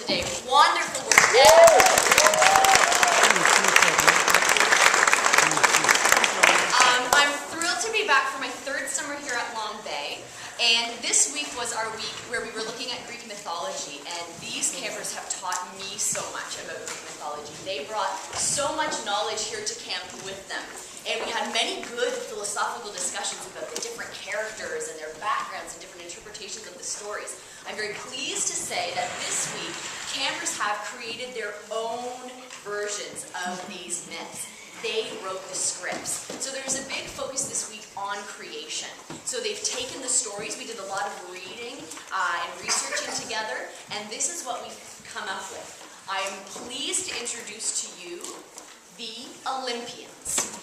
today. Wonderful work. I'm thrilled to be back for my third summer here at Long Bay. And this week was our week where we were looking at Greek mythology, and these campers have taught me so much about Greek mythology. They brought so much knowledge here to camp with them, and we had many good philosophical discussions about the different characters and their backgrounds and different interpretations of the stories. I'm very pleased to say that this week, campers have created their own versions of these myths. They wrote the scripts. So there's a big focus this week on creation. So they've taken the stories, we did a lot of reading and researching together, and this is what we've come up with. I am pleased to introduce to you the Olympians.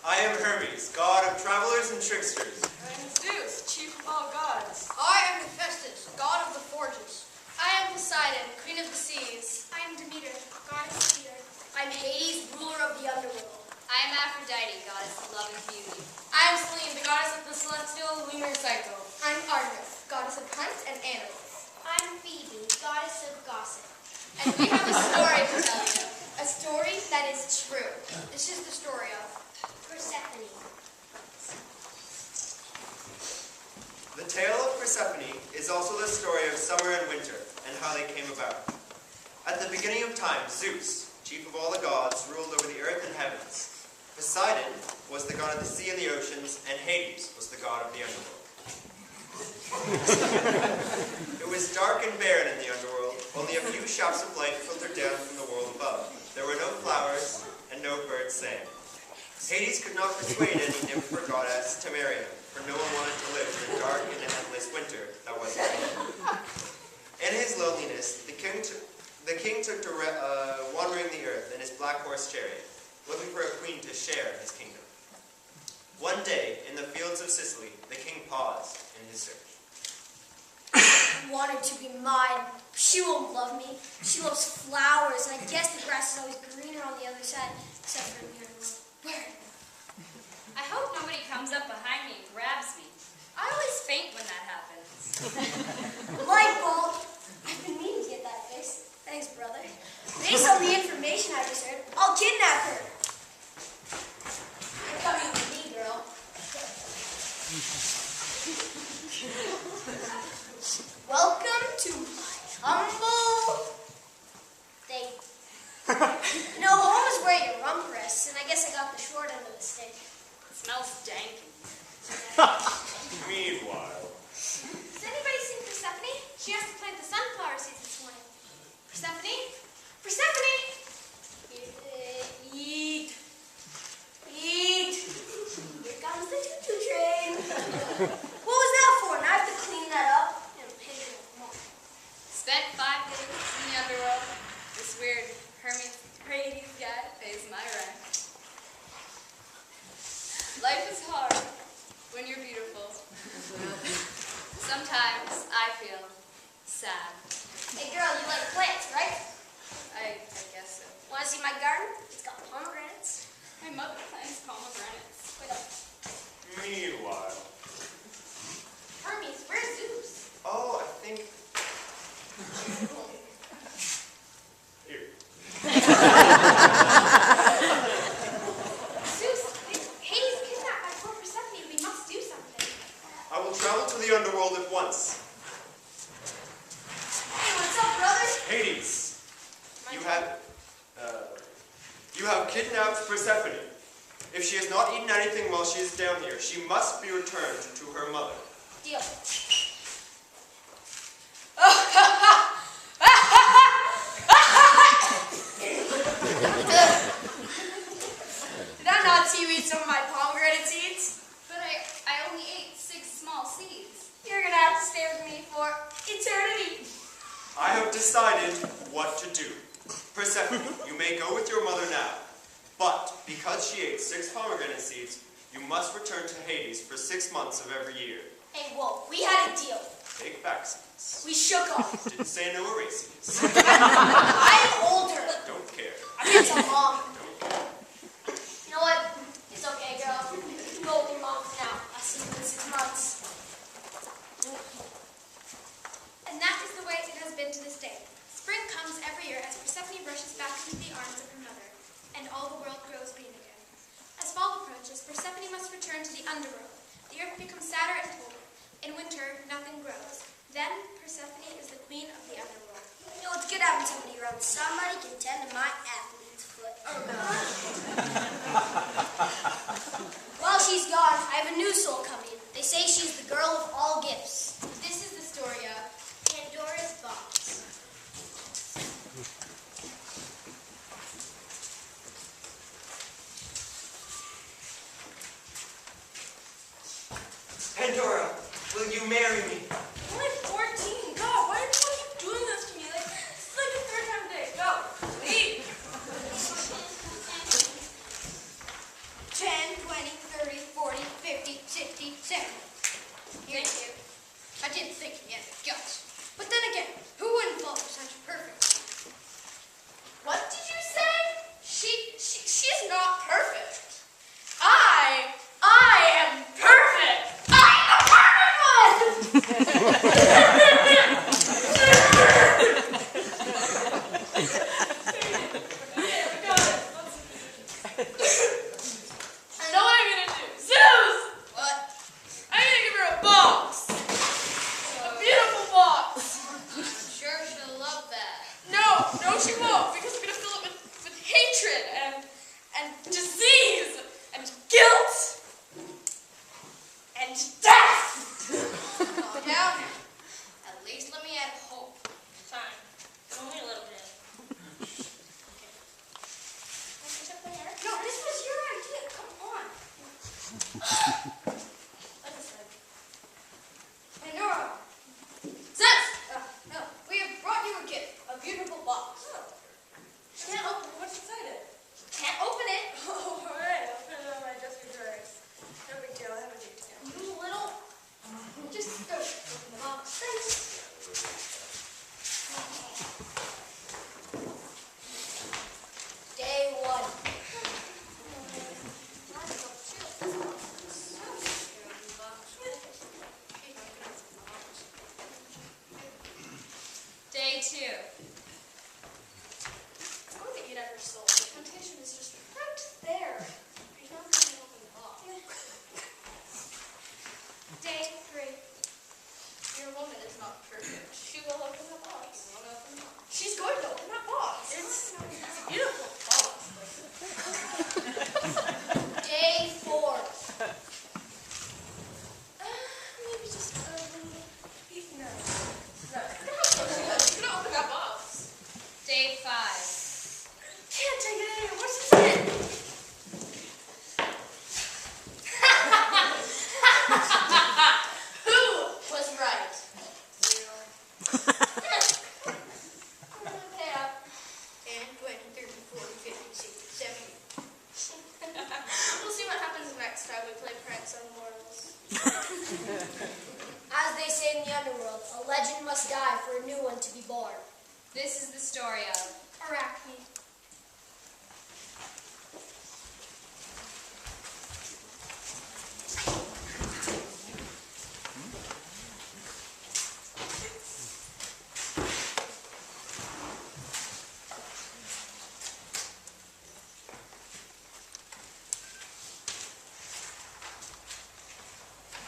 I am Hermes, god of travelers and tricksters. I am Zeus, chief of all gods. I am Hephaestus, god of the forges. I am Poseidon, queen of the seas. I am Demeter, goddess of the earth. I am Hades, ruler of the underworld. I am Aphrodite, goddess of love and beauty. I am Selene, the goddess of the celestial lunar cycle. I'm Artemis, goddess of hunts and animals. I'm Phoebe, goddess of gossip. And we have a story to tell you. A story that is true. This is the story of Persephone. The tale of Persephone is also the story of summer and winter and how they came about. At the beginning of time, Zeus, chief of all the gods, ruled over the earth and heavens. Poseidon was the god of the sea and the oceans, and Hades was the god of the underworld. It was dark and barren in the underworld. Only a few shafts of light filtered down from the world above. There were no flowers and no birds sang. Hades could not persuade any nymph or goddess to marry him, for no one wanted to live in the dark and endless winter that was raining. In his loneliness, the king took to wandering the earth in his black horse chariot, looking for a queen to share his kingdom. One day, in the fields of Sicily, the king paused in his search. Wanted to be mine. She won't love me. She loves flowers, and I guess the grass is always greener on the other side, except for in the underworld. Burn. I hope nobody comes up behind me and grabs me. I always faint when that happens. Light bulb. I've been meaning to get that fixed. Thanks, brother. Based on the information I just heard, I'll kidnap her. You're coming with me, girl. Welcome to my humble thing. No, home is where your rump rests, and I guess I got the short end of the stick. It smells dank. Meanwhile, Has anybody seen Persephone? She has to plant the sunflower seeds this morning. Persephone? Persephone! Eat. Eat. Here comes the choo-choo train. What was that for? Now I have to clean that up and pay it more. Spent 5 days in the underworld. This weird Hermes Hades guy pays my rent. Life is hard when you're beautiful. Sometimes I feel sad. Hey girl, you like plants, right? I guess so. Want to see my garden? It's got pomegranates. My mother plants pomegranates. Wait up. meanwhile. Hermes, where's Zeus? Oh, I think... Here. Zeus, Hades kidnapped my poor Persephone. We must do something. I will travel to the underworld at once. Hey, what's up, brothers? Hades, you have kidnapped Persephone. If she has not eaten anything while she is down here, she must be returned to her mother. Deal. Did I not see you eat some of my pomegranate seeds? But I only ate 6 small seeds. You're gonna have to stay with me for eternity. I have decided what to do. Persephone, you may go with your mother now, but because she ate 6 pomegranate seeds, you must return to Hades for 6 months of every year. Hey, whoa, we had a deal. Take back seeds. We shook off. Didn't say no erases. I'm older. Don't care. I mean, it's a mom. Don't care. You know what? It's okay, girl. You can go with your mom for now. I'll see you in 6 months. And that is the way it has been to this day. Spring comes every year as Persephone rushes back into the arms of her mother, and all the world grows green again. As fall approaches, Persephone must return to the underworld. The earth becomes sadder and colder. In winter, nothing grows. Then, Persephone is the queen of the underworld. You know, it's good having somebody around. Somebody can tend to my athlete's foot. Oh, no. While she's gone, I have a new soul coming. They say she's the girl of all gifts. This is the story of Pandora's box. Pandora, will you marry me? I'm only 14. God, why do you keep doing this to me? Like, this is like the 3rd time today. Go, leave. 10, 20, 30, 40, 50, 60, 70. Here you go. I didn't think he had the guts. But then again, who wouldn't fall for such a perfect? What did you say? She's not perfect. I am perfect. I'm the perfect I know what I'm gonna do. Zeus! What? I'm gonna give her a box. A beautiful box. Sure she'll love that. No, she won't, because I'm gonna fill it with hatred and disease and guilt and death. Calm down. At least let me add hope. Fine, only a little bit. No, this was your idea. Come on. Like I said. Pandora, Zeus! no, we have brought you a gift, a beautiful box. Can't open. What's inside it? Can't open it. Oh, alright. I'll put it on my dresser drawers. No big deal. I have a big deal. You little. Just go open the box. Thanks. Day 1. Day 2. I want to eat at her soul. The temptation is just right there. There's no reason to open the box. Day 3. Your woman is not perfect. She will open the box. She's going to open that box. It's a beautiful box. Day 4. Maybe just a little bit. No. She's gonna open that box. Day 5. Can't take it anymore. What's in it? Who was right? 0. Okay, up. 10, 20, 30, 40, 50, 60, 70. We'll see what happens next time we play pranks on mortals. As they say in the underworld, a legend must die for a new one to be born. This is the story of Arachne.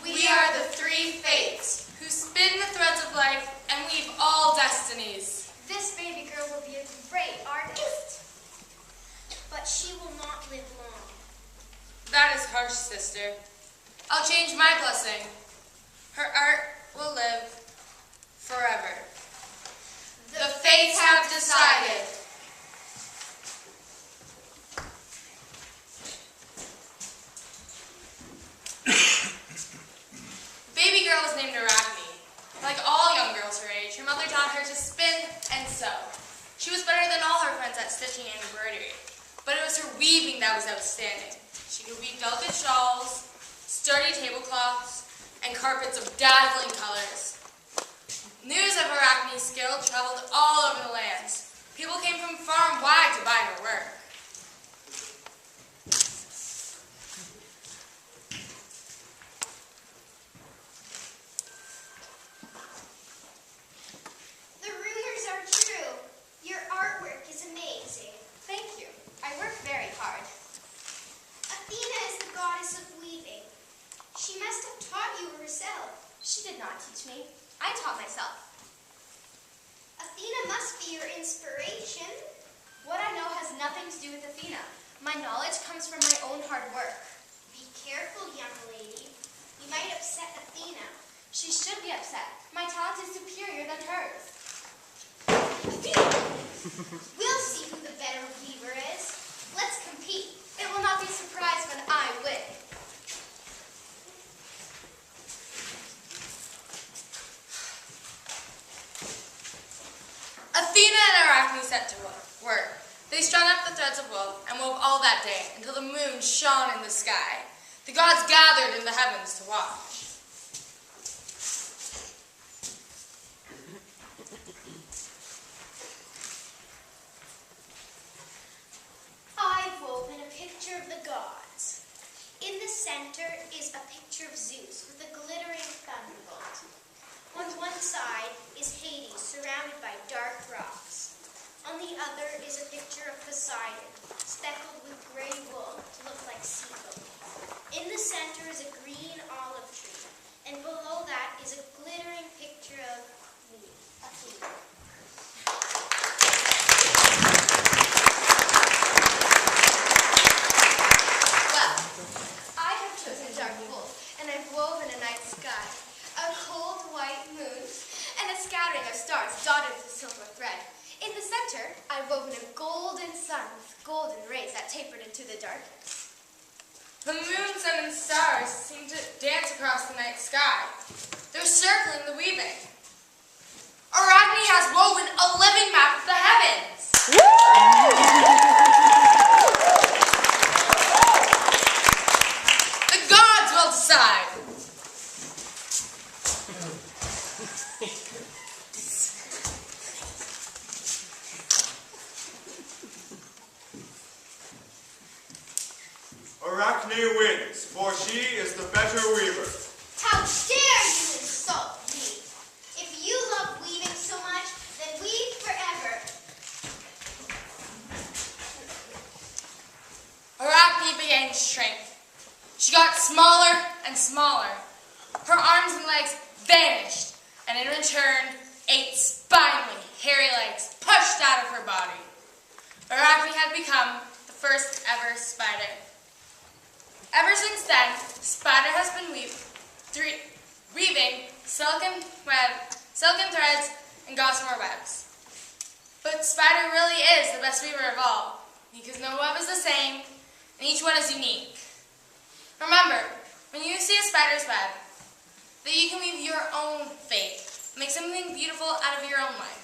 We are the 3 fates who spin the threads of life and weave all destinies. This baby girl will be a great artist. But she will not live long. That is harsh, sister. I'll change my blessing. Her art will live forever. The fates have decided. Baby girl was named Arachne. Like all young girls her age, her mother taught her to spin and sew. She was better than all her friends at stitching and embroidery, but it was her weaving that was outstanding. She could weave delicate shawls, sturdy tablecloths, and carpets of dazzling colors. News of Arachne's skill traveled all over the lands. People came from far and wide to buy her work. The rumors are true. Your artwork is amazing. Thank you. I work very hard. Athena is the goddess of weaving. She must have taught you herself. She did not teach me. I taught myself. Athena must be your inspiration. What I know has nothing to do with Athena. My knowledge comes from my own hard work. Be careful, young lady. You might upset Athena. She should be upset. My talent is superior than hers. We'll see who the better weaver is. Let's compete. It will not be a surprise when I win. Athena and Arachne set to work. They strung up the threads of wool and wove all that day until the moon shone in the sky. The gods gathered in the heavens to watch. I've woven a picture of the gods. In the center is a picture of Zeus with a glittering thunderbolt. On one side is Hades surrounded by dark rocks. On the other is a picture of Poseidon, speckled with gray wool to look like sea foam. In the center is a green olive tree, and below that is a glittering picture of me, Athena. Well, I have chosen dark wool, and I've woven a night sky, a cold white moon, and a scattering of stars dotted with silver thread. In the center, I've woven a golden sun with golden rays that tapered into the darkness. The moon, sun, and stars seem to dance across the night sky. They're circling the weaving. Arachne has woven a living map of the heavens. The gods will decide. Arachne wins, for she is the better weaver. How dare you insult me? If you love weaving so much, then weave forever. Arachne began to shrink. She got smaller and smaller. Her arms and legs vanished, and in return, 8 spiny, hairy legs pushed out of her body. Arachne had become the first ever spider. Ever since then, Spider has been weaving silken threads and gossamer webs. But Spider really is the best weaver of all, because no web is the same, and each one is unique. Remember, when you see a spider's web, that you can weave your own fate, make something beautiful out of your own life.